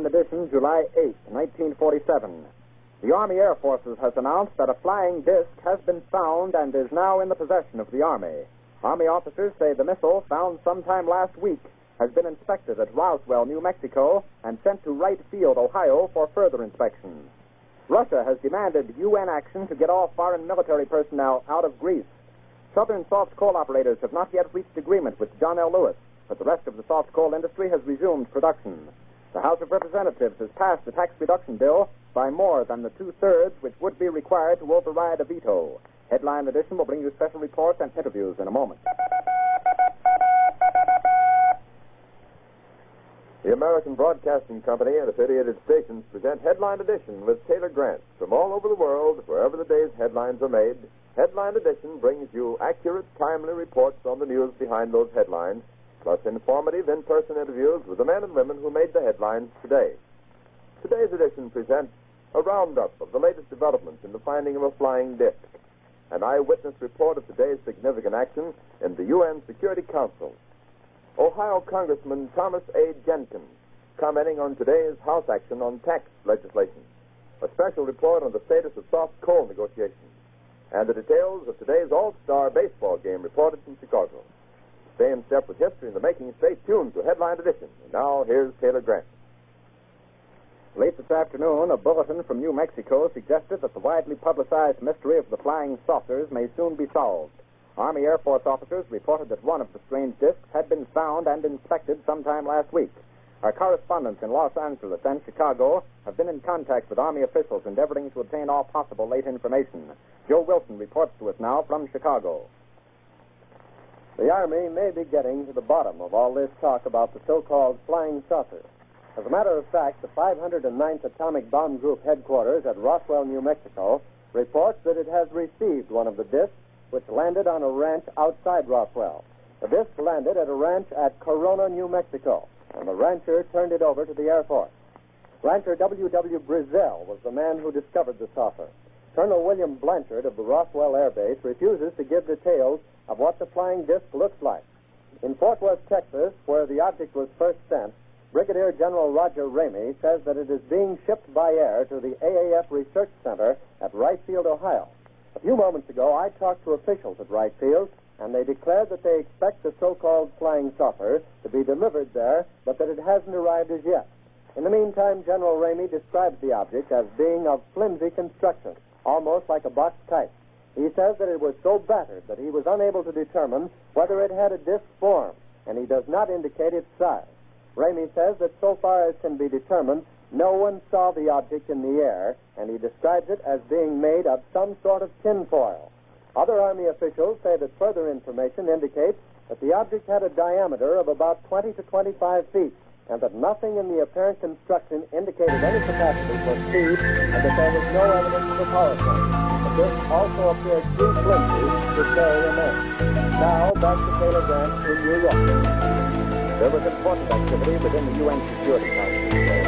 edition, July 8, 1947. The Army Air Forces has announced that a flying disc has been found and is now in the possession of the Army. Army officers say the missile, found sometime last week, has been inspected at Roswell, New Mexico, and sent to Wright Field, Ohio, for further inspection. Russia has demanded UN action to get all foreign military personnel out of Greece. Southern soft coal operators have not yet reached agreement with John L. Lewis, but the rest of the soft coal industry has resumed production. The House of Representatives has passed the tax reduction bill by more than the two-thirds which would be required to override a veto. Headline edition will bring you special reports and interviews in a moment. The American Broadcasting Company and affiliated stations present Headline Edition with Taylor Grant. From all over the world, wherever the day's headlines are made, Headline Edition brings you accurate, timely reports on the news behind those headlines, plus informative in-person interviews with the men and women who made the headlines today. Today's edition presents a roundup of the latest developments in the finding of a flying disc, an eyewitness report of today's significant action in the UN Security Council. Ohio Congressman Thomas A. Jenkins commenting on today's House action on tax legislation, a special report on the status of soft coal negotiations, and the details of today's all-star baseball game reported from Chicago. Stay in step with history in the making. Stay tuned to Headline Edition. And now, here's Taylor Grant. Late this afternoon, a bulletin from New Mexico suggested that the widely publicized mystery of the flying saucers may soon be solved. Army Air Force officers reported that one of the strange discs had been found and inspected sometime last week. Our correspondents in Los Angeles and Chicago have been in contact with Army officials endeavoring to obtain all possible late information. Joe Wilson reports to us now from Chicago. The Army may be getting to the bottom of all this talk about the so-called flying saucer. As a matter of fact, the 509th Atomic Bomb Group headquarters at Roswell, New Mexico, reports that it has received one of the discs which landed on a ranch outside Roswell. The disc landed at a ranch at Corona, New Mexico, and the rancher turned it over to the Air Force. Rancher W.W. Brizzell was the man who discovered the saucer. Colonel William Blanchard of the Roswell Air Base refuses to give details of what the flying disc looks like. In Fort Worth, Texas, where the object was first sent, Brigadier General Roger Ramey says that it is being shipped by air to the AAF Research Center at Wright Field, Ohio. A few moments ago, I talked to officials at Wright Field, and they declared that they expect the so-called flying saucer to be delivered there, but that it hasn't arrived as yet. In the meantime, General Ramey describes the object as being of flimsy construction, almost like a box kite. He says that it was so battered that he was unable to determine whether it had a disc form, and he does not indicate its size. Ramey says that so far as can be determined, no one saw the object in the air, and he describes it as being made of some sort of tinfoil. Other Army officials say that further information indicates that the object had a diameter of about 20 to 25 feet, and that nothing in the apparent construction indicated any capacity for speed, and that there was no evidence of a power plant. But this also appeared too flimsy to carry a man. Now, back to Taylor Grant in New York. There was important activity within the UN Security Council today.